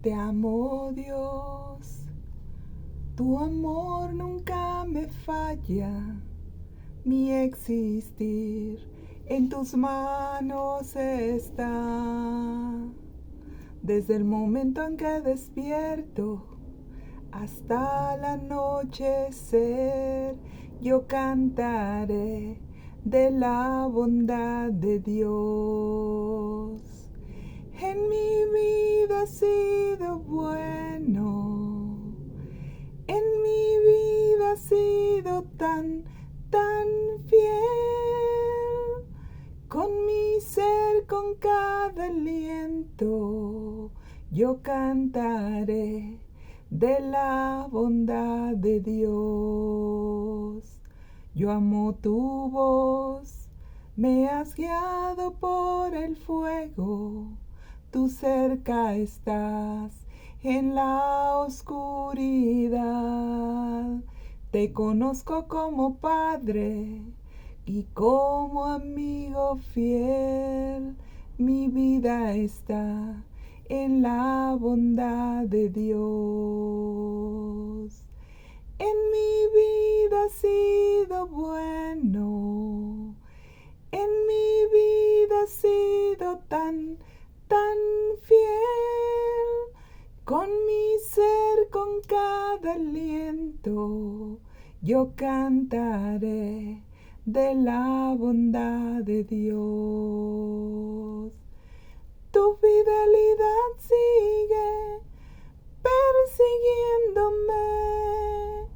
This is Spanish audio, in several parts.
Te amo, Dios, tu amor nunca me falla, mi existir en tus manos está. Desde el momento en que despierto hasta el anochecer, yo cantaré de la bondad de Dios. En mi vida ha sido bueno, en mi vida ha sido tan fiel. Con mi ser, con cada aliento, yo cantaré de la bondad de Dios. Yo amo tu voz, me has guiado por el fuego. Tú cerca estás en la oscuridad. Te conozco como Padre y como amigo fiel. Mi vida está en la bondad de Dios. En mi vida ha sido bueno, en mi vida ha sido tan fiel. Con mi ser, con cada aliento, yo cantaré de la bondad de Dios. Tu fidelidad sigue persiguiéndome,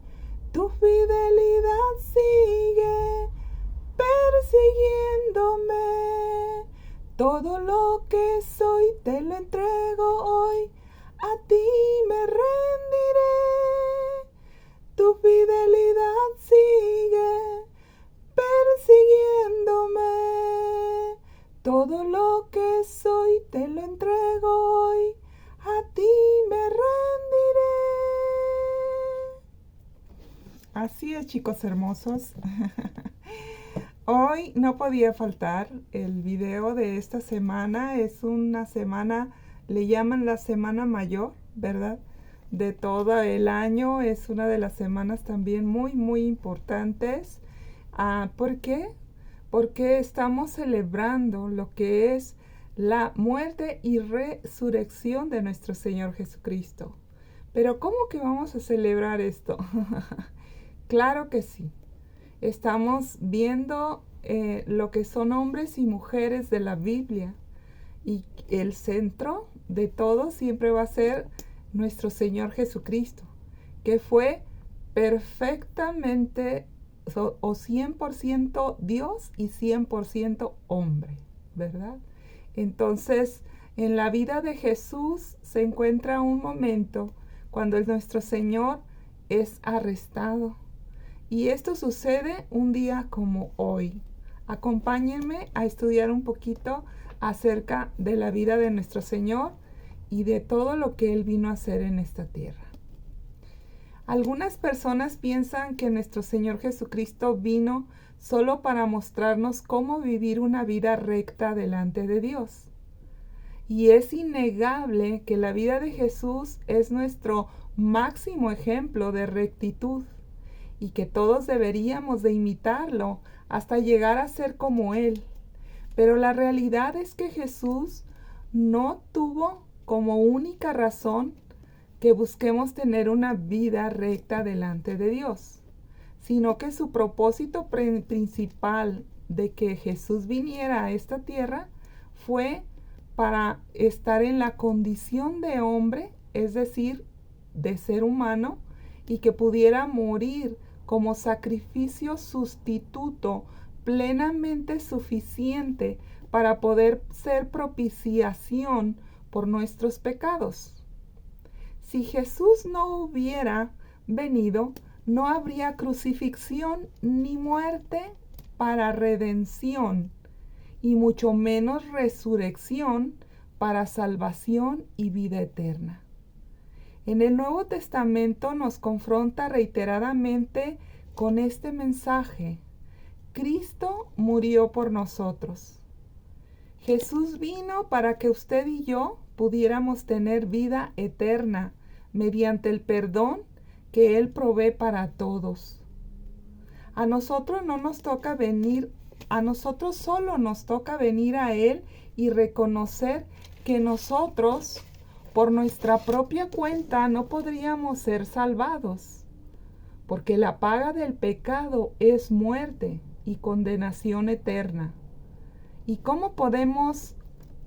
tu fidelidad sigue persiguiéndome. Todo lo que soy te lo entrego hoy, a ti me rendiré. Tu fidelidad sigue persiguiéndome. Todo lo que soy te lo entrego hoy, a ti me rendiré. Así es, chicos hermosos. Hoy no podía faltar el video de esta semana. Es una semana, le llaman la semana mayor, ¿verdad? De todo el año. Es una de las semanas también muy importantes. ¿Por qué? Porque estamos celebrando lo que es la muerte y resurrección de nuestro Señor Jesucristo. Pero ¿cómo que vamos a celebrar esto? Claro que sí. Estamos viendo lo que son hombres y mujeres de la Biblia. Y el centro de todo siempre va a ser nuestro Señor Jesucristo, que fue perfectamente o 100% Dios y 100% hombre, ¿verdad? Entonces, en la vida de Jesús se encuentra un momento cuando nuestro Señor es arrestado. Y esto sucede un día como hoy. Acompáñenme a estudiar un poquito acerca de la vida de nuestro Señor y de todo lo que Él vino a hacer en esta tierra. Algunas personas piensan que nuestro Señor Jesucristo vino solo para mostrarnos cómo vivir una vida recta delante de Dios. Y es innegable que la vida de Jesús es nuestro máximo ejemplo de rectitud y que todos deberíamos de imitarlo hasta llegar a ser como Él. Pero la realidad es que Jesús no tuvo como única razón que busquemos tener una vida recta delante de Dios, sino que su propósito principal de que Jesús viniera a esta tierra fue para estar en la condición de hombre, es decir, de ser humano, y que pudiera morir como sacrificio sustituto plenamente suficiente para poder ser propiciación por nuestros pecados. Si Jesús no hubiera venido, no habría crucifixión ni muerte para redención, y mucho menos resurrección para salvación y vida eterna. En el Nuevo Testamento nos confronta reiteradamente con este mensaje: Cristo murió por nosotros. Jesús vino para que usted y yo pudiéramos tener vida eterna mediante el perdón que Él provee para todos. A nosotros solo nos toca venir a Él y reconocer que nosotros, por nuestra propia cuenta, no podríamos ser salvados, porque la paga del pecado es muerte y condenación eterna. ¿Y cómo podemos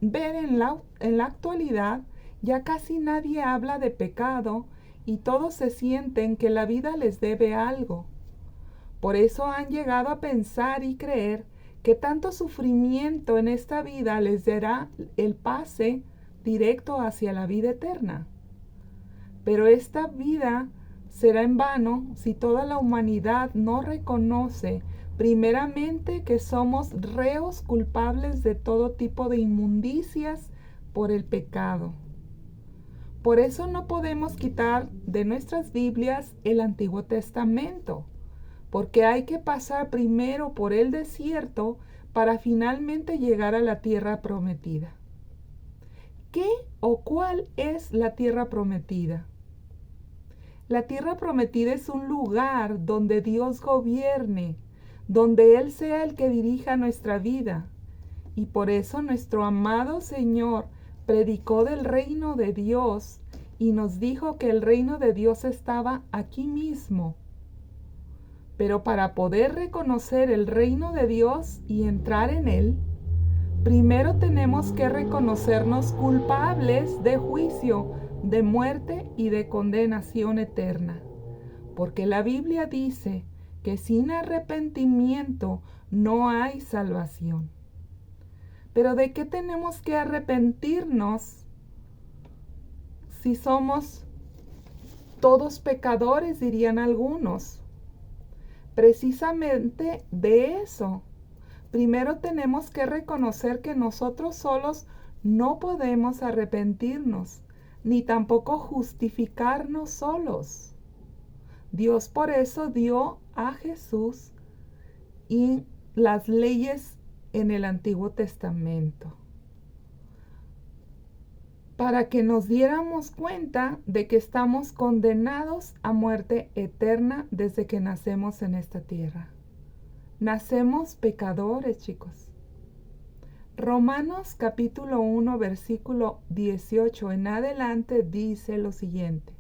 ver en la actualidad? Ya casi nadie habla de pecado y todos se sienten que la vida les debe algo. Por eso han llegado a pensar y creer que tanto sufrimiento en esta vida les dará el pase directo hacia la vida eterna. Pero esta vida será en vano si toda la humanidad no reconoce primeramente que somos reos culpables de todo tipo de inmundicias por el pecado. Por eso no podemos quitar de nuestras Biblias el Antiguo Testamento, porque hay que pasar primero por el desierto para finalmente llegar a la tierra prometida. ¿Qué o cuál es la tierra prometida? La tierra prometida es un lugar donde Dios gobierne, donde Él sea el que dirija nuestra vida. Y por eso nuestro amado Señor predicó del reino de Dios y nos dijo que el reino de Dios estaba aquí mismo. Pero para poder reconocer el reino de Dios y entrar en él, primero tenemos que reconocernos culpables de juicio, de muerte y de condenación eterna. Porque la Biblia dice que sin arrepentimiento no hay salvación. Pero ¿de qué tenemos que arrepentirnos si somos todos pecadores, dirían algunos? Precisamente de eso. Primero tenemos que reconocer que nosotros solos no podemos arrepentirnos, ni tampoco justificarnos solos. Dios por eso dio a Jesús y las leyes en el Antiguo Testamento, para que nos diéramos cuenta de que estamos condenados a muerte eterna desde que nacemos en esta tierra. Nacemos pecadores, chicos. Romanos capítulo 1, versículo 18 en adelante dice lo siguiente: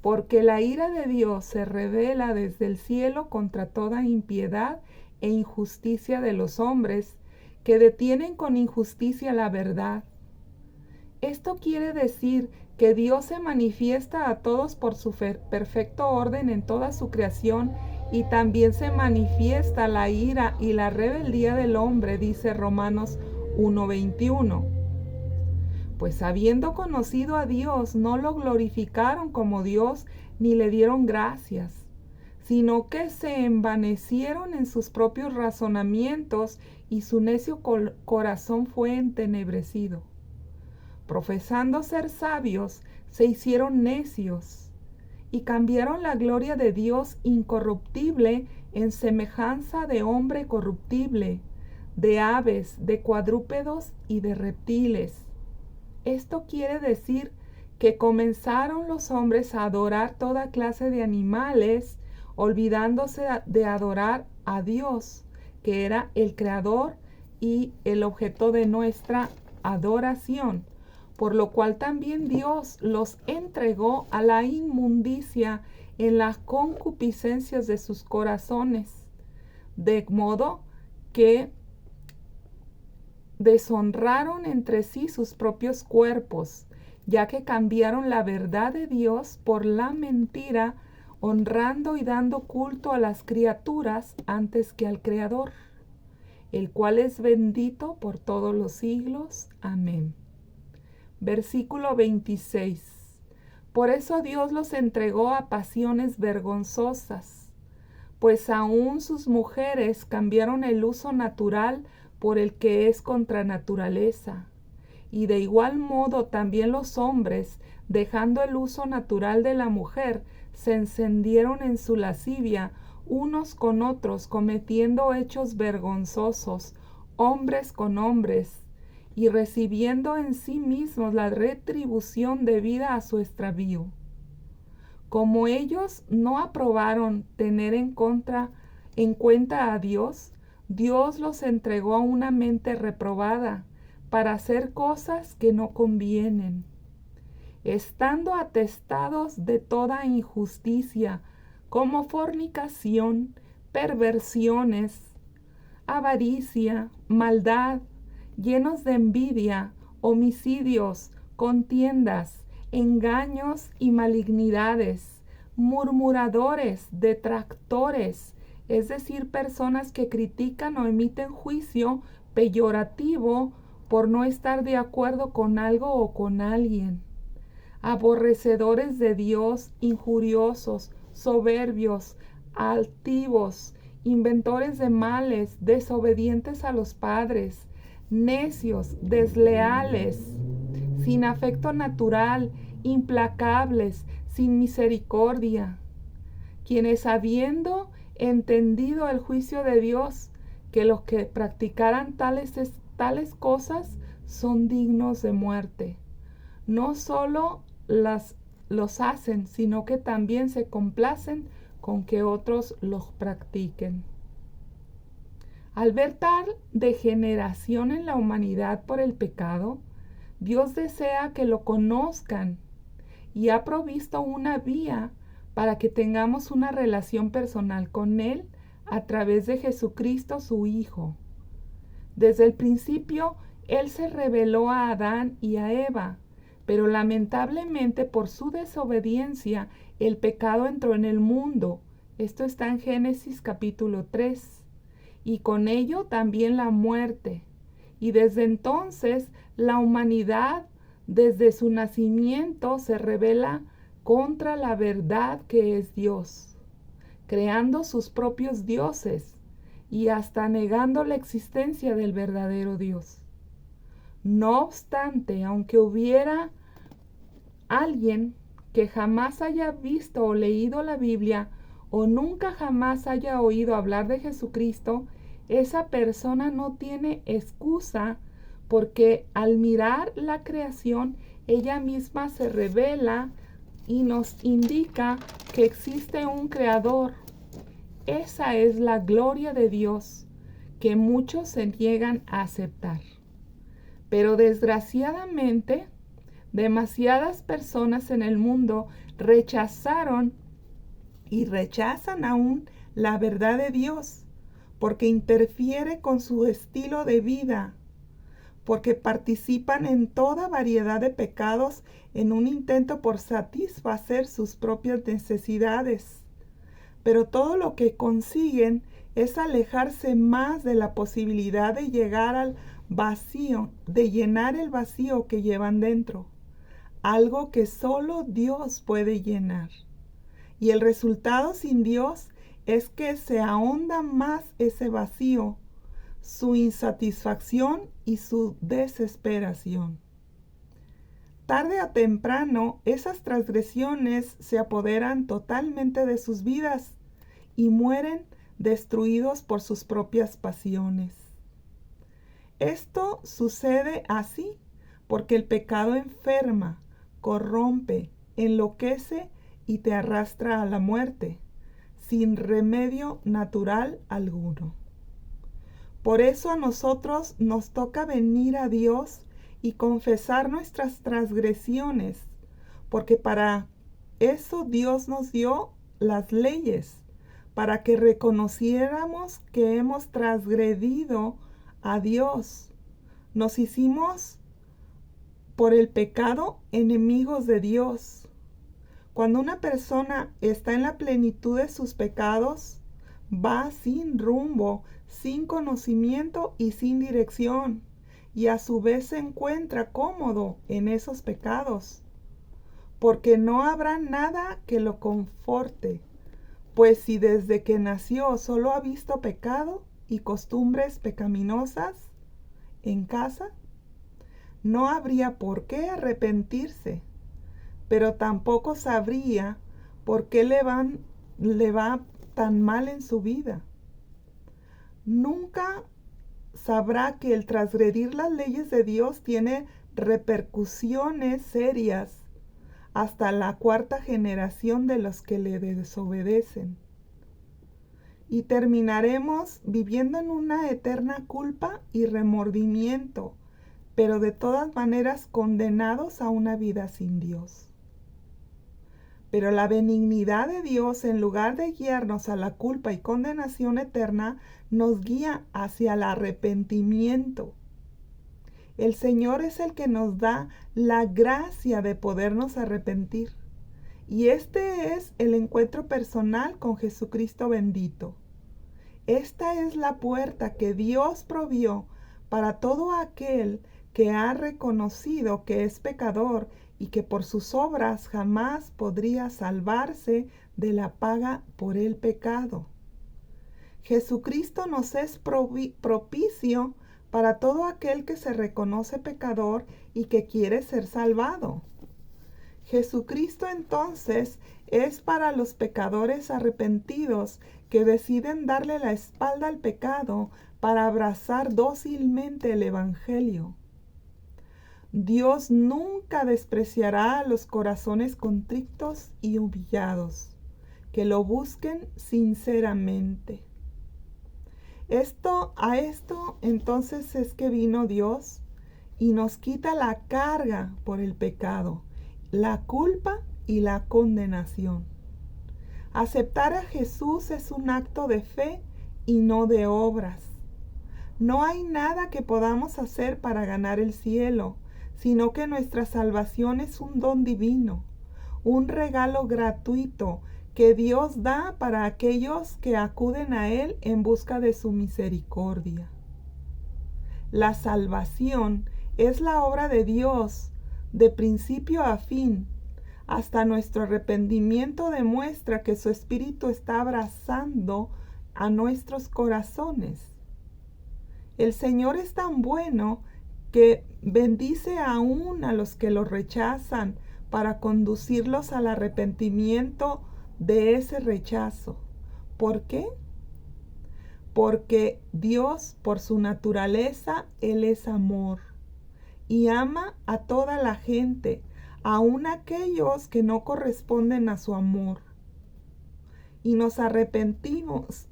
porque la ira de Dios se revela desde el cielo contra toda impiedad e injusticia de los hombres que detienen con injusticia la verdad. Esto quiere decir que Dios se manifiesta a todos por su perfecto orden en toda su creación, y también se manifiesta la ira y la rebeldía del hombre, dice Romanos 1:21. Pues habiendo conocido a Dios, no lo glorificaron como Dios ni le dieron gracias, sino que se envanecieron en sus propios razonamientos y su necio corazón fue entenebrecido. Profesando ser sabios, se hicieron necios y cambiaron la gloria de Dios incorruptible en semejanza de hombre corruptible, de aves, de cuadrúpedos y de reptiles. Esto quiere decir que comenzaron los hombres a adorar toda clase de animales, olvidándose de adorar a Dios, que era el creador y el objeto de nuestra adoración, por lo cual también Dios los entregó a la inmundicia en las concupiscencias de sus corazones, de modo que deshonraron entre sí sus propios cuerpos, ya que cambiaron la verdad de Dios por la mentira, honrando y dando culto a las criaturas antes que al Creador, el cual es bendito por todos los siglos. Amén. Versículo 26. Por eso Dios los entregó a pasiones vergonzosas, pues aún sus mujeres cambiaron el uso natural por el que es contra naturaleza. Y de igual modo también los hombres, dejando el uso natural de la mujer, se encendieron en su lascivia unos con otros, cometiendo hechos vergonzosos, hombres con hombres, y recibiendo en sí mismos la retribución debida a su extravío. Como ellos no aprobaron tener en cuenta a Dios, Dios los entregó a una mente reprobada para hacer cosas que no convienen, estando atestados de toda injusticia, como fornicación, perversiones, avaricia, maldad, llenos de envidia, homicidios, contiendas, engaños y malignidades, murmuradores, detractores, es decir, personas que critican o emiten juicio peyorativo por no estar de acuerdo con algo o con alguien, aborrecedores de Dios, injuriosos, soberbios, altivos, inventores de males, desobedientes a los padres, necios, desleales, sin afecto natural, implacables, sin misericordia, quienes habiendo entendido el juicio de Dios, que los que practicaran tales cosas son dignos de muerte, no solo los hacen, sino que también se complacen con que otros los practiquen. Al ver tal degeneración en la humanidad por el pecado, Dios desea que lo conozcan y ha provisto una vía para que tengamos una relación personal con Él a través de Jesucristo, su Hijo. Desde el principio, Él se reveló a Adán y a Eva, pero lamentablemente por su desobediencia el pecado entró en el mundo. Esto está en Génesis capítulo 3. Y con ello también la muerte. Y desde entonces la humanidad, desde su nacimiento, se rebela contra la verdad que es Dios, creando sus propios dioses y hasta negando la existencia del verdadero Dios. No obstante, aunque hubiera alguien que jamás haya visto o leído la Biblia o nunca jamás haya oído hablar de Jesucristo, esa persona no tiene excusa, porque al mirar la creación, ella misma se revela y nos indica que existe un creador. Esa es la gloria de Dios que muchos se niegan a aceptar. Pero desgraciadamente, demasiadas personas en el mundo rechazaron y rechazan aún la verdad de Dios, porque interfiere con su estilo de vida, porque participan en toda variedad de pecados en un intento por satisfacer sus propias necesidades. Pero todo lo que consiguen es alejarse más de la posibilidad de llegar al vacío, de llenar el vacío que llevan dentro, algo que solo Dios puede llenar. Y el resultado sin Dios es que se ahonda más ese vacío, su insatisfacción y su desesperación. Tarde o temprano, esas transgresiones se apoderan totalmente de sus vidas y mueren destruidos por sus propias pasiones. Esto sucede así porque el pecado enferma, corrompe, enloquece y te arrastra a la muerte, sin remedio natural alguno. Por eso a nosotros nos toca venir a Dios y confesar nuestras transgresiones, porque para eso Dios nos dio las leyes, para que reconociéramos que hemos transgredido a Dios. Nos hicimos por el pecado enemigos de Dios. Cuando una persona está en la plenitud de sus pecados, va sin rumbo, sin conocimiento y sin dirección, y a su vez se encuentra cómodo en esos pecados, porque no habrá nada que lo conforte, pues si desde que nació solo ha visto pecado y costumbres pecaminosas en casa, no habría por qué arrepentirse, pero tampoco sabría por qué le va tan mal en su vida. Nunca sabrá que el transgredir las leyes de Dios tiene repercusiones serias hasta la cuarta generación de los que le desobedecen. Y terminaremos viviendo en una eterna culpa y remordimiento, pero de todas maneras condenados a una vida sin Dios. Pero la benignidad de Dios, en lugar de guiarnos a la culpa y condenación eterna, nos guía hacia el arrepentimiento. El Señor es el que nos da la gracia de podernos arrepentir. Y este es el encuentro personal con Jesucristo bendito. Esta es la puerta que Dios provió para todo aquel que ha reconocido que es pecador y que por sus obras jamás podría salvarse de la paga por el pecado. Jesucristo nos es propicio para todo aquel que se reconoce pecador y que quiere ser salvado. Jesucristo entonces es para los pecadores arrepentidos que deciden darle la espalda al pecado para abrazar dócilmente el Evangelio. Dios nunca despreciará a los corazones contritos y humillados, que lo busquen sinceramente. A esto entonces es que vino Dios y nos quita la carga por el pecado, la culpa y la condenación. Aceptar a Jesús es un acto de fe y no de obras. No hay nada que podamos hacer para ganar el cielo, sino que nuestra salvación es un don divino, un regalo gratuito que Dios da para aquellos que acuden a Él en busca de su misericordia. La salvación es la obra de Dios de principio a fin. Hasta nuestro arrepentimiento demuestra que su Espíritu está abrazando a nuestros corazones. El Señor es tan bueno que bendice aún a los que lo rechazan para conducirlos al arrepentimiento de ese rechazo. ¿Por qué? Porque Dios, por su naturaleza, Él es amor y ama a toda la gente, aun aquellos que no corresponden a su amor. Y nos arrepentimos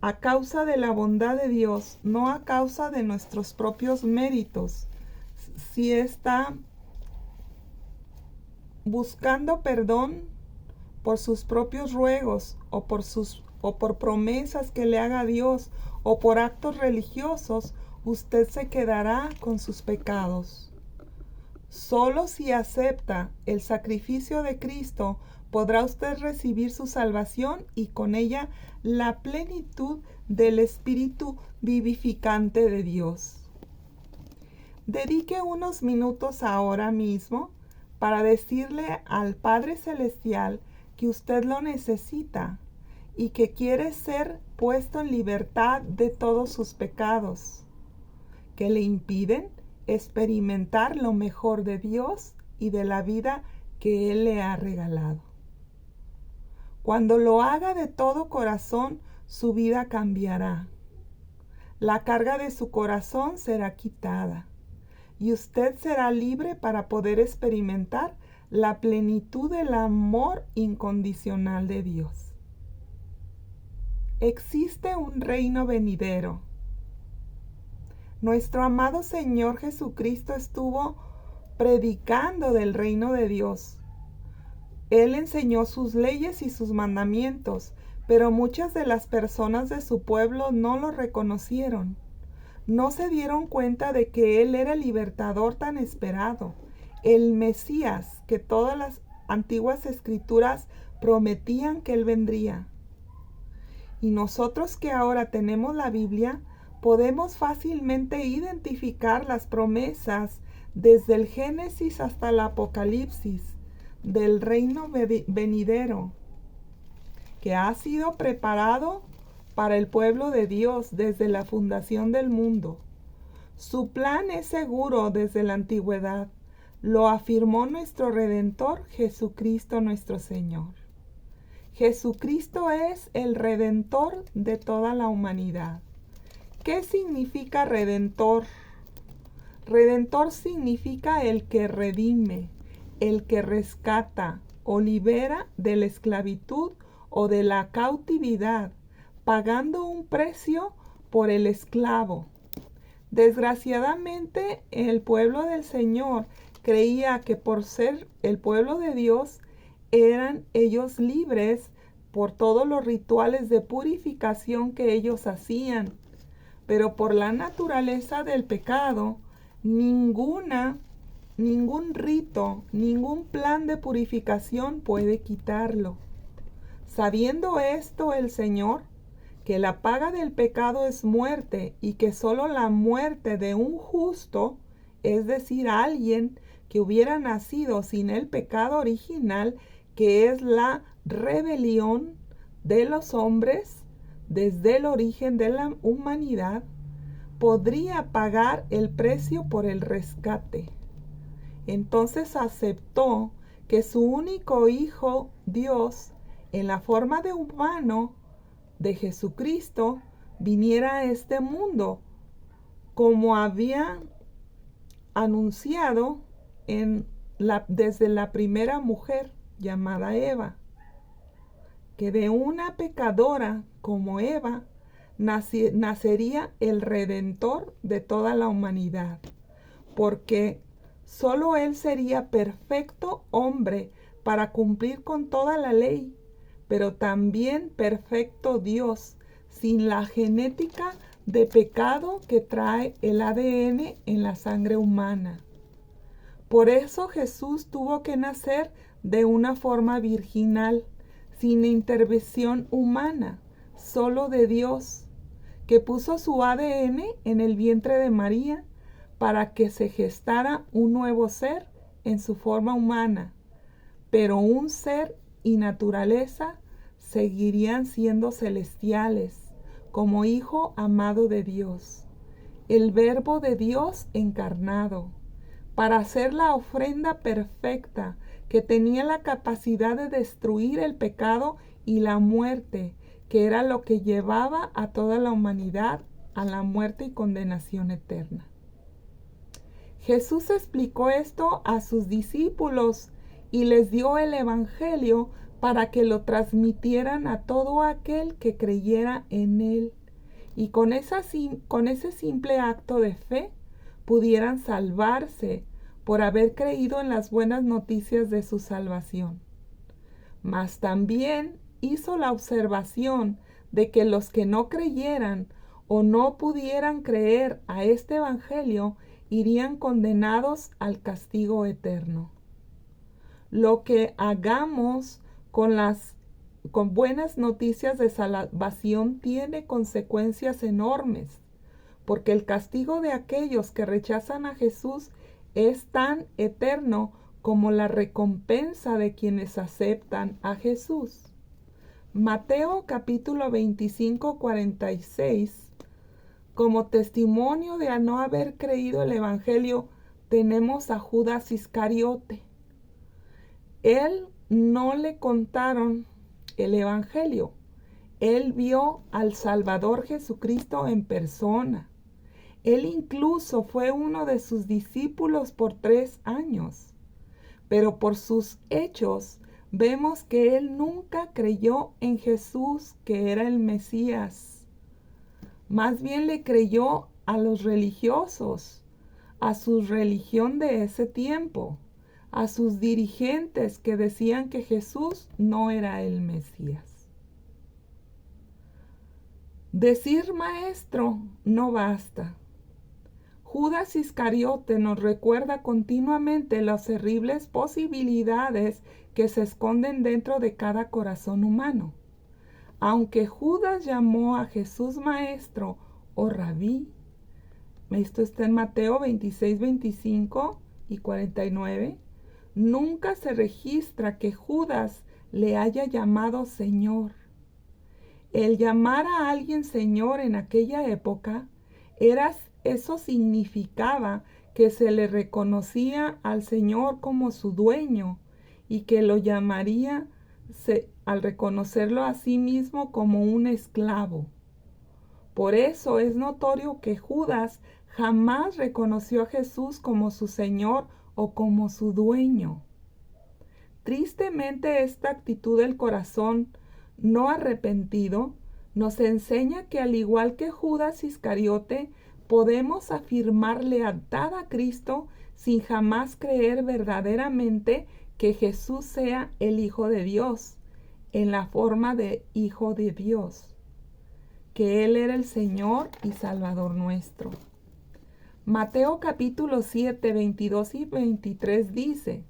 a causa de la bondad de Dios, no a causa de nuestros propios méritos. Si está buscando perdón por sus propios ruegos o por promesas que le haga Dios o por actos religiosos, usted se quedará con sus pecados. Solo si acepta el sacrificio de Cristo podrá usted recibir su salvación y con ella la plenitud del Espíritu vivificante de Dios. Dedique unos minutos ahora mismo para decirle al Padre Celestial que usted lo necesita y que quiere ser puesto en libertad de todos sus pecados, que le impiden experimentar lo mejor de Dios y de la vida que Él le ha regalado. Cuando lo haga de todo corazón, su vida cambiará. La carga de su corazón será quitada y usted será libre para poder experimentar la plenitud del amor incondicional de Dios. Existe un reino venidero. Nuestro amado Señor Jesucristo estuvo predicando del reino de Dios. Él enseñó sus leyes y sus mandamientos, pero muchas de las personas de su pueblo no lo reconocieron. No se dieron cuenta de que Él era el libertador tan esperado, el Mesías que todas las antiguas escrituras prometían que Él vendría. Y nosotros que ahora tenemos la Biblia, podemos fácilmente identificar las promesas desde el Génesis hasta el Apocalipsis del reino venidero que ha sido preparado para el pueblo de Dios desde la fundación del mundo. Su plan es seguro desde la antigüedad. Lo afirmó nuestro Redentor, Jesucristo nuestro Señor. Jesucristo es el Redentor de toda la humanidad. ¿Qué significa redentor? Redentor significa el que redime, el que rescata o libera de la esclavitud o de la cautividad, pagando un precio por el esclavo. Desgraciadamente, el pueblo del Señor creía que por ser el pueblo de Dios, eran ellos libres por todos los rituales de purificación que ellos hacían. Pero por la naturaleza del pecado, ningún rito, ningún plan de purificación puede quitarlo. Sabiendo esto el Señor, que la paga del pecado es muerte y que solo la muerte de un justo, es decir, alguien que hubiera nacido sin el pecado original, que es la rebelión de los hombres desde el origen de la humanidad, podría pagar el precio por el rescate. Entonces aceptó que su único Hijo, Dios, en la forma de humano de Jesucristo, viniera a este mundo, como había anunciado desde la primera mujer llamada Eva, que de una pecadora como Eva nacería el Redentor de toda la humanidad, porque solo Él sería perfecto hombre para cumplir con toda la ley, pero también perfecto Dios, sin la genética de pecado que trae el ADN en la sangre humana. Por eso Jesús tuvo que nacer de una forma virginal, sin intervención humana, solo de Dios, que puso su ADN en el vientre de María para que se gestara un nuevo ser en su forma humana, pero un ser y naturaleza seguirían siendo celestiales, como Hijo amado de Dios, el Verbo de Dios encarnado, para hacer la ofrenda perfecta que tenía la capacidad de destruir el pecado y la muerte, que era lo que llevaba a toda la humanidad a la muerte y condenación eterna. Jesús explicó esto a sus discípulos y les dio el Evangelio para que lo transmitieran a todo aquel que creyera en Él, y con ese simple acto de fe pudieran salvarse por haber creído en las buenas noticias de su salvación. Mas también hizo la observación de que los que no creyeran o no pudieran creer a este Evangelio irían condenados al castigo eterno. Lo que hagamos con buenas noticias de salvación tiene consecuencias enormes, porque el castigo de aquellos que rechazan a Jesús es tan eterno como la recompensa de quienes aceptan a Jesús. Mateo capítulo 25, 46. Como testimonio de no haber creído el Evangelio, tenemos a Judas Iscariote. Él no le contaron el Evangelio. Él vio al Salvador Jesucristo en persona. Él incluso fue uno de sus discípulos por 3 años. Pero por sus hechos vemos que él nunca creyó en Jesús, que era el Mesías. Más bien le creyó a los religiosos, a su religión de ese tiempo, a sus dirigentes que decían que Jesús no era el Mesías. Decir maestro no basta. Judas Iscariote nos recuerda continuamente las terribles posibilidades que se esconden dentro de cada corazón humano. Aunque Judas llamó a Jesús maestro o rabí, esto está en Mateo 26, 25 y 49, nunca se registra que Judas le haya llamado Señor. El llamar a alguien Señor en aquella época eso significaba que se le reconocía al Señor como su dueño y que lo llamaría al reconocerlo a sí mismo como un esclavo. Por eso es notorio que Judas jamás reconoció a Jesús como su Señor o como su dueño. Tristemente, esta actitud del corazón no arrepentido nos enseña que, al igual que Judas Iscariote, podemos afirmar lealtad a Cristo sin jamás creer verdaderamente que Jesús sea el Hijo de Dios, en la forma de Hijo de Dios, que Él era el Señor y Salvador nuestro. Mateo capítulo 7, 22 y 23 dice: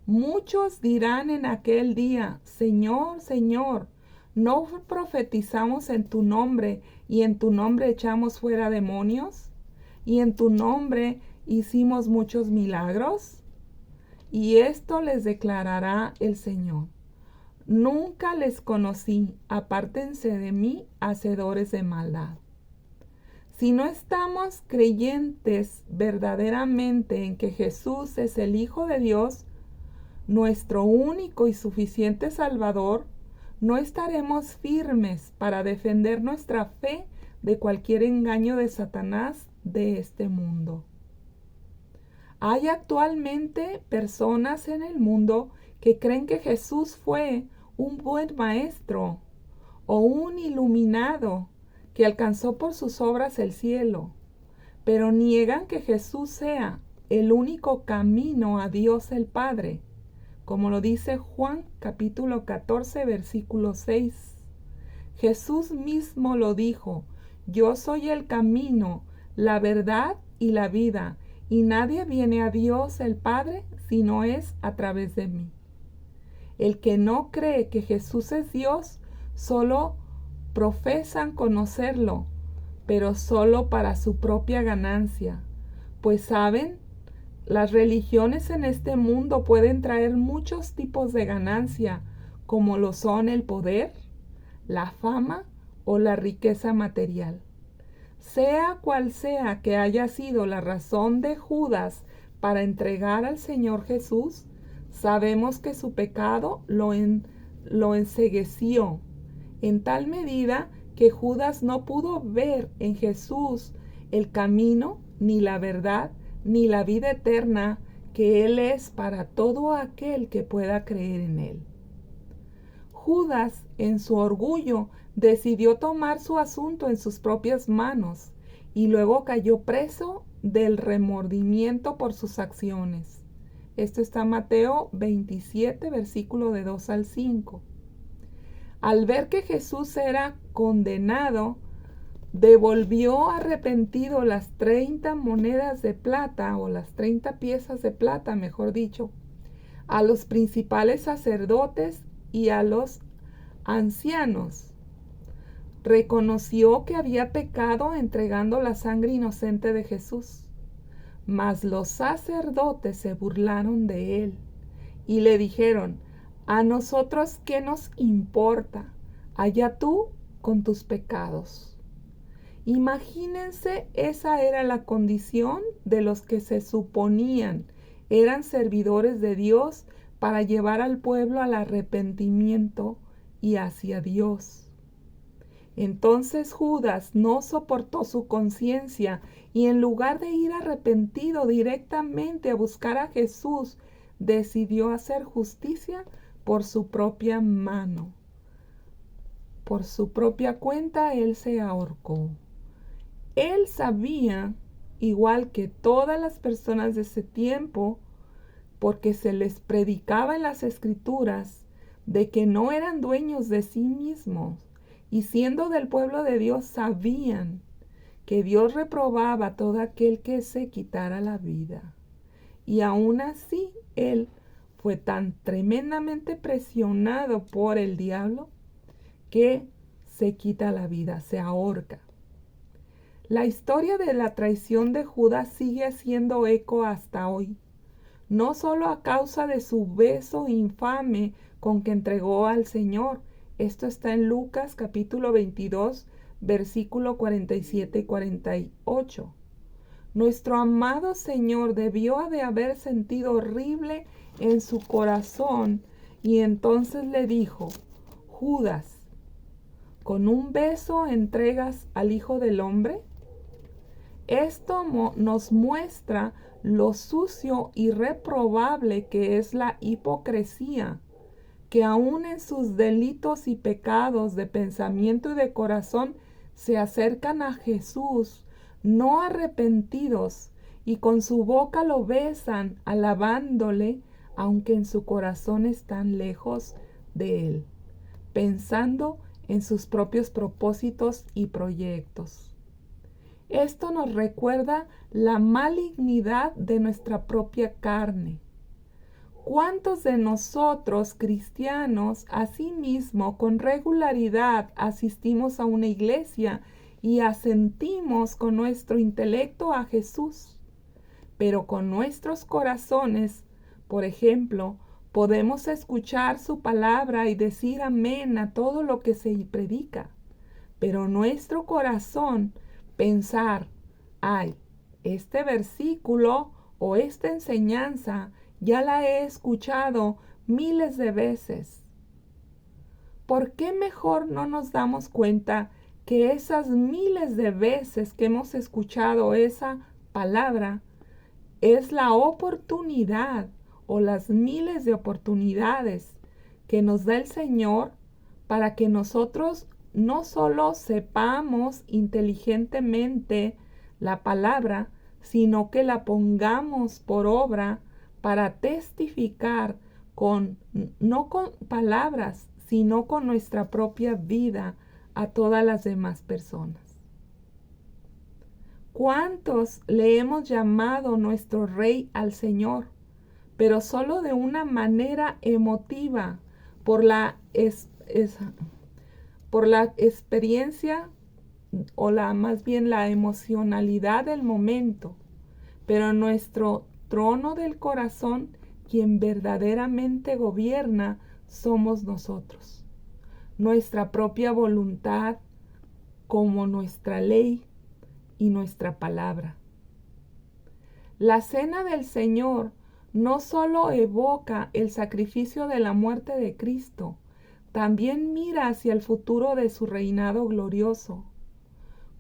muchos dirán en aquel día: Señor, Señor, ¿no profetizamos en tu nombre, y en tu nombre echamos fuera demonios, y en tu nombre hicimos muchos milagros? Y esto les declarará el Señor: nunca les conocí, apártense de mí, hacedores de maldad. Si no estamos creyentes verdaderamente en que Jesús es el Hijo de Dios, nuestro único y suficiente Salvador, no estaremos firmes para defender nuestra fe de cualquier engaño de Satanás de este mundo. Hay actualmente personas en el mundo que creen que Jesús fue un buen maestro o un iluminado que alcanzó por sus obras el cielo, pero niegan que Jesús sea el único camino a Dios el Padre, como lo dice Juan capítulo 14, versículo 6. Jesús mismo lo dijo: yo soy el camino, la verdad y la vida, y nadie viene a Dios el Padre si no es a través de mí. El que no cree que Jesús es Dios, solo profesan conocerlo, pero solo para su propia ganancia, pues saben, las religiones en este mundo pueden traer muchos tipos de ganancia, como lo son el poder, la fama o la riqueza material. Sea cual sea que haya sido la razón de Judas para entregar al Señor Jesús, sabemos que su pecado lo encegueció en tal medida que Judas no pudo ver en Jesús el camino, ni la verdad, ni la vida eterna que Él es para todo aquel que pueda creer en Él. Judas, en su orgullo, decidió tomar su asunto en sus propias manos y luego cayó preso del remordimiento por sus acciones. Esto está en Mateo 27, versículo de 2 al 5. Al ver que Jesús era condenado, devolvió arrepentido las 30 monedas de plata, o las 30 piezas de plata, mejor dicho, a los principales sacerdotes y a los ancianos. Reconoció que había pecado entregando la sangre inocente de Jesús. Mas los sacerdotes se burlaron de él y le dijeron: ¿a nosotros qué nos importa? Allá tú con tus pecados. Imagínense, esa era la condición de los que se suponían eran servidores de Dios para llevar al pueblo al arrepentimiento y hacia Dios. Entonces Judas no soportó su conciencia y, en lugar de ir arrepentido directamente a buscar a Jesús, decidió hacer justicia por su propia mano. Por su propia cuenta él se ahorcó. Él sabía, igual que todas las personas de ese tiempo, porque se les predicaba en las Escrituras, de que no eran dueños de sí mismos, y siendo del pueblo de Dios sabían que Dios reprobaba a todo aquel que se quitara la vida. Y aún así él fue tan tremendamente presionado por el diablo que se quita la vida, se ahorca. La historia de la traición de Judas sigue haciendo eco hasta hoy, no solo a causa de su beso infame con que entregó al Señor. Esto está en Lucas capítulo 22, versículo 47 y 48. Nuestro amado Señor debió de haber sentido horrible en su corazón y entonces le dijo: Judas, ¿Con un beso entregas al Hijo del Hombre? Esto nos muestra lo sucio y reprobable que es la hipocresía, que aun en sus delitos y pecados de pensamiento y de corazón se acercan a Jesús, no arrepentidos, y con su boca lo besan, alabándole, aunque en su corazón están lejos de él, pensando en sus propios propósitos y proyectos. Esto nos recuerda la malignidad de nuestra propia carne. ¿Cuántos de nosotros, cristianos, asimismo, con regularidad asistimos a una iglesia y asentimos con nuestro intelecto a Jesús? Pero con nuestros corazones, por ejemplo, podemos escuchar su palabra y decir amén a todo lo que se predica. Pero nuestro corazón pensar, ay, este versículo o esta enseñanza ya la he escuchado miles de veces. ¿Por qué mejor no nos damos cuenta que esas miles de veces que hemos escuchado esa palabra es la oportunidad o las miles de oportunidades que nos da el Señor para que nosotros no solo sepamos inteligentemente la palabra, sino que la pongamos por obra para testificar no con palabras, sino con nuestra propia vida a todas las demás personas? ¿Cuántos le hemos llamado nuestro Rey al Señor, pero solo de una manera emotiva por la experiencia o más bien la emocionalidad del momento, pero nuestro trono del corazón, quien verdaderamente gobierna, somos nosotros, nuestra propia voluntad como nuestra ley y nuestra palabra? La cena del Señor no solo evoca el sacrificio de la muerte de Cristo, también mira hacia el futuro de su reinado glorioso.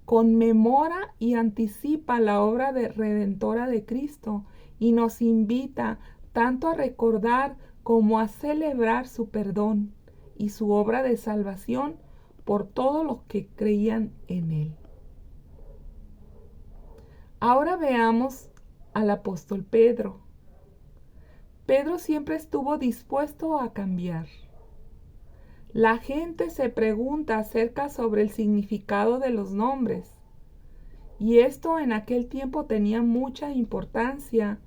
Conmemora y anticipa la obra redentora de Cristo y nos invita tanto a recordar como a celebrar su perdón y su obra de salvación por todos los que creían en él. Ahora veamos al apóstol Pedro. Pedro siempre estuvo dispuesto a cambiar. La gente se pregunta acerca sobre el significado de los nombres, y esto en aquel tiempo tenía mucha importancia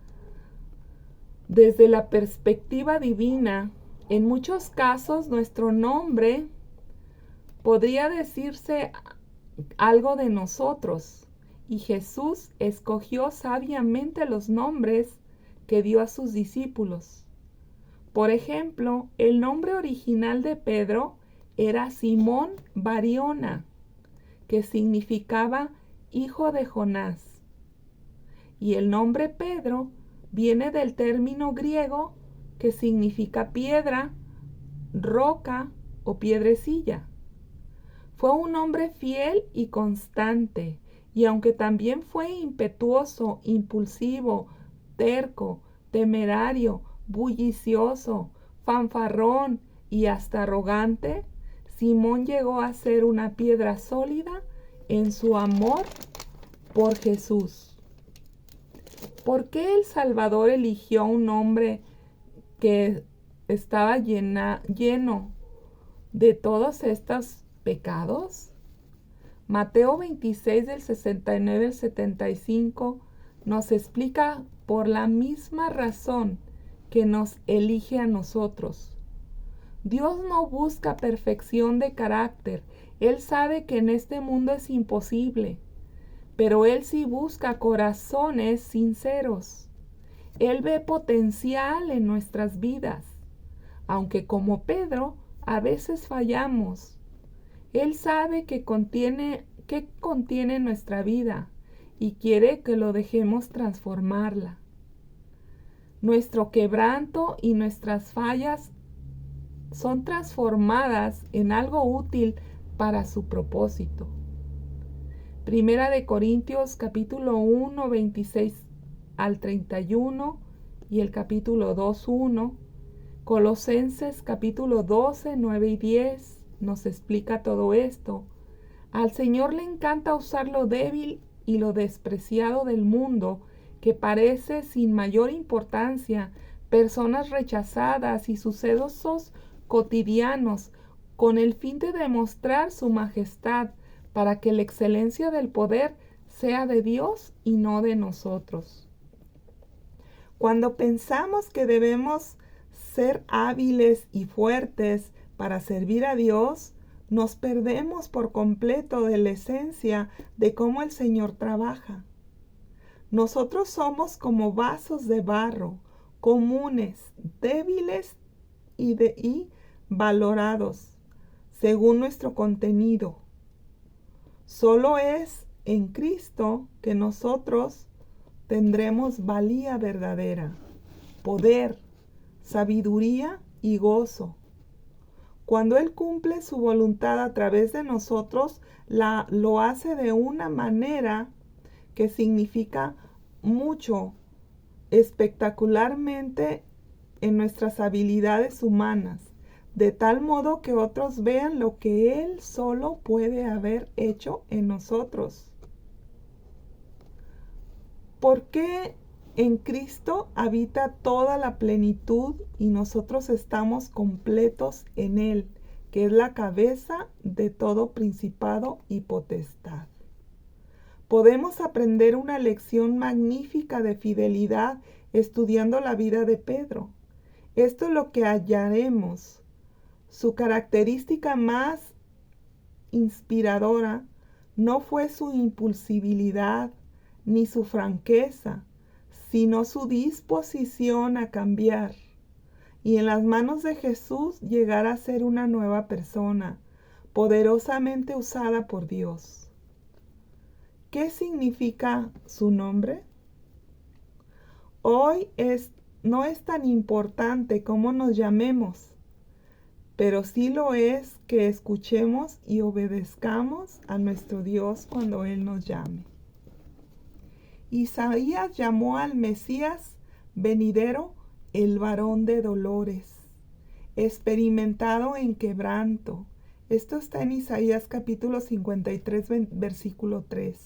desde la perspectiva divina. En muchos casos nuestro nombre podría decirse algo de nosotros, y Jesús escogió sabiamente los nombres que dio a sus discípulos. Por ejemplo, el nombre original de Pedro era Simón Bariona, que significaba hijo de Jonás. Y el nombre Pedro viene del término griego que significa piedra, roca o piedrecilla. Fue un hombre fiel y constante, y aunque también fue impetuoso, impulsivo, terco, temerario, bullicioso, fanfarrón y hasta arrogante, Simón llegó a ser una piedra sólida en su amor por Jesús. ¿Por qué el Salvador eligió un hombre que estaba lleno de todos estos pecados? Mateo 26 del 69 al 75 nos explica por la misma razón que nos elige a nosotros. Dios no busca perfección de carácter. Él sabe que en este mundo es imposible, pero Él sí busca corazones sinceros. Él ve potencial en nuestras vidas, aunque como Pedro a veces fallamos. Él sabe qué contiene nuestra vida y quiere que lo dejemos transformarla. Nuestro quebranto y nuestras fallas son transformadas en algo útil para su propósito. Primera de Corintios capítulo 1, 26 al 31 y el capítulo 2, 1. Colosenses capítulo 12, 9 y 10 nos explica todo esto. Al Señor le encanta usar lo débil y lo despreciado del mundo, que parece sin mayor importancia, personas rechazadas y sucesos cotidianos, con el fin de demostrar su majestad, para que la excelencia del poder sea de Dios y no de nosotros. Cuando pensamos que debemos ser hábiles y fuertes para servir a Dios, nos perdemos por completo de la esencia de cómo el Señor trabaja. Nosotros somos como vasos de barro, comunes, débiles y valorados, según nuestro contenido. Solo es en Cristo que nosotros tendremos valía verdadera, poder, sabiduría y gozo. Cuando Él cumple su voluntad a través de nosotros, lo hace de una manera que significa mucho, espectacularmente en nuestras habilidades humanas, de tal modo que otros vean lo que Él solo puede haber hecho en nosotros. ¿Por qué en Cristo habita toda la plenitud y nosotros estamos completos en Él, que es la cabeza de todo principado y potestad? Podemos aprender una lección magnífica de fidelidad estudiando la vida de Pedro. Esto es lo que hallaremos. Su característica más inspiradora no fue su impulsividad ni su franqueza, sino su disposición a cambiar y en las manos de Jesús llegar a ser una nueva persona, poderosamente usada por Dios. ¿Qué significa su nombre? Hoy no es tan importante cómo nos llamemos, pero sí lo es que escuchemos y obedezcamos a nuestro Dios cuando Él nos llame. Isaías llamó al Mesías venidero el varón de dolores, experimentado en quebranto. Esto está en Isaías capítulo 53, versículo 3.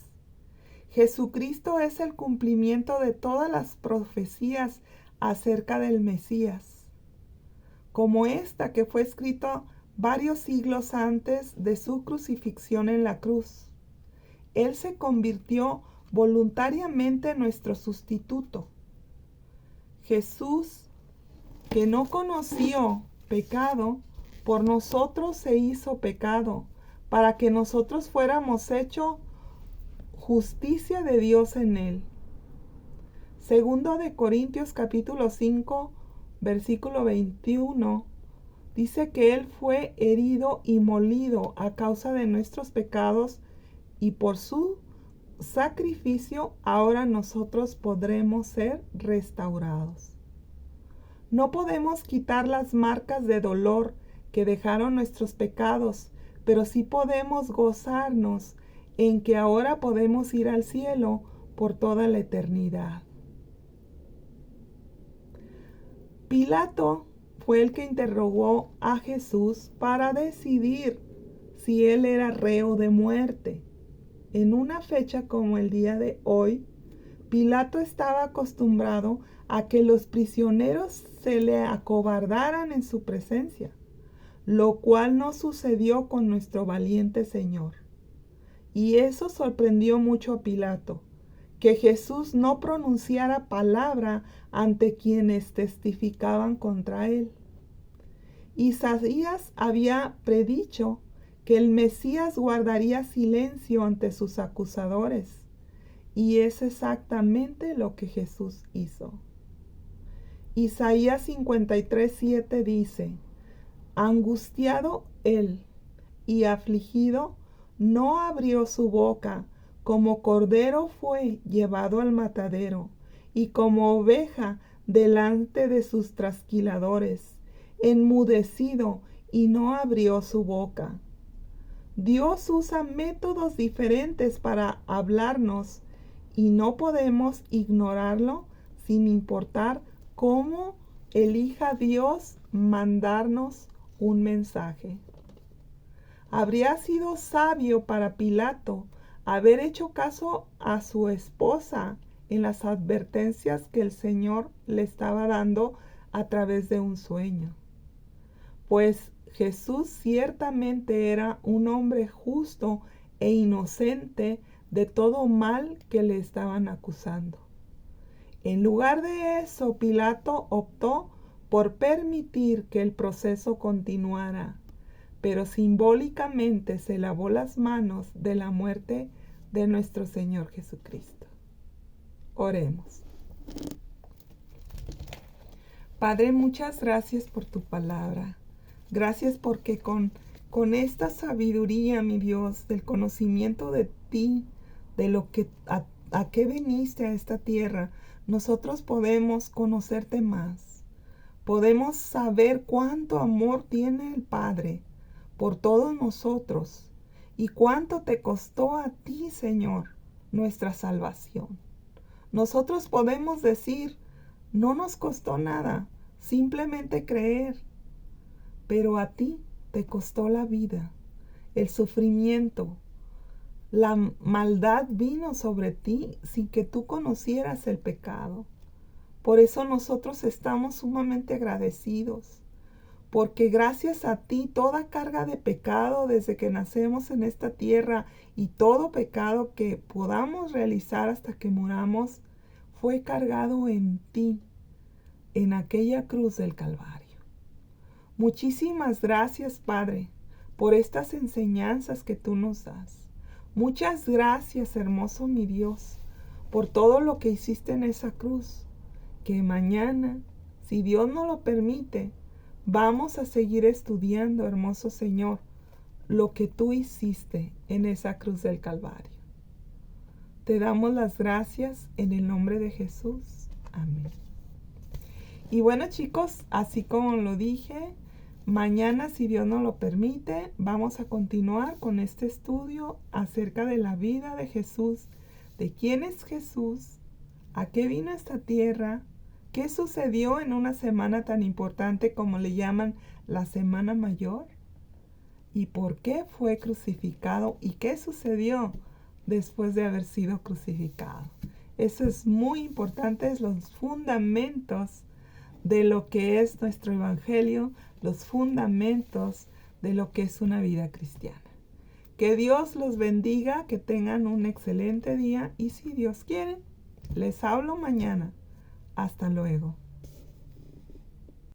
Jesucristo es el cumplimiento de todas las profecías acerca del Mesías, como esta que fue escrito varios siglos antes de su crucifixión en la cruz. Él se convirtió voluntariamente en nuestro sustituto. Jesús, que no conoció pecado, por nosotros se hizo pecado, para que nosotros fuéramos hechos justicia de Dios en él. Segundo de Corintios capítulo 5, versículo 21, dice que Él fue herido y molido a causa de nuestros pecados y por su sacrificio ahora nosotros podremos ser restaurados. No podemos quitar las marcas de dolor que dejaron nuestros pecados, pero sí podemos gozarnos en que ahora podemos ir al cielo por toda la eternidad. Pilato fue el que interrogó a Jesús para decidir si él era reo de muerte. En una fecha como el día de hoy, Pilato estaba acostumbrado a que los prisioneros se le acobardaran en su presencia, lo cual no sucedió con nuestro valiente Señor. Y eso sorprendió mucho a Pilato, que Jesús no pronunciara palabra ante quienes testificaban contra él. Isaías había predicho que el Mesías guardaría silencio ante sus acusadores, y es exactamente lo que Jesús hizo. Isaías 53:7 dice: angustiado él y afligido, no abrió su boca, como cordero fue llevado al matadero, y como oveja delante de sus trasquiladores, enmudecido y no abrió su boca. Dios usa métodos diferentes para hablarnos y no podemos ignorarlo sin importar cómo elija Dios mandarnos un mensaje. Habría sido sabio para Pilato haber hecho caso a su esposa en las advertencias que el Señor le estaba dando a través de un sueño, pues Jesús ciertamente era un hombre justo e inocente de todo mal que le estaban acusando. En lugar de eso, Pilato optó por permitir que el proceso continuara, pero simbólicamente se lavó las manos de la muerte de nuestro Señor Jesucristo. Oremos. Padre, muchas gracias por tu palabra. Gracias porque con esta sabiduría, mi Dios, del conocimiento de ti, de lo que a qué viniste a esta tierra, nosotros podemos conocerte más. Podemos saber cuánto amor tiene el Padre por todos nosotros y cuánto te costó a ti, Señor, nuestra salvación. Nosotros podemos decir, no nos costó nada, simplemente creer, pero a ti te costó la vida, el sufrimiento, la maldad vino sobre ti sin que tú conocieras el pecado. Por eso nosotros estamos sumamente agradecidos, porque gracias a ti toda carga de pecado desde que nacemos en esta tierra y todo pecado que podamos realizar hasta que muramos fue cargado en ti, en aquella cruz del Calvario. Muchísimas gracias, Padre, por estas enseñanzas que tú nos das. Muchas gracias, hermoso mi Dios, por todo lo que hiciste en esa cruz, que mañana, si Dios nos lo permite, vamos a seguir estudiando, hermoso Señor, lo que tú hiciste en esa cruz del Calvario. Te damos las gracias en el nombre de Jesús. Amén. Y bueno, chicos, así como lo dije, mañana, si Dios nos lo permite, vamos a continuar con este estudio acerca de la vida de Jesús, de quién es Jesús, a qué vino a esta tierra, qué sucedió en una semana tan importante como le llaman la Semana Mayor, y por qué fue crucificado y qué sucedió después de haber sido crucificado. Eso es muy importante, es los fundamentos de lo que es nuestro evangelio, los fundamentos de lo que es una vida cristiana. Que Dios los bendiga, que tengan un excelente día y si Dios quiere, les hablo mañana. Hasta luego.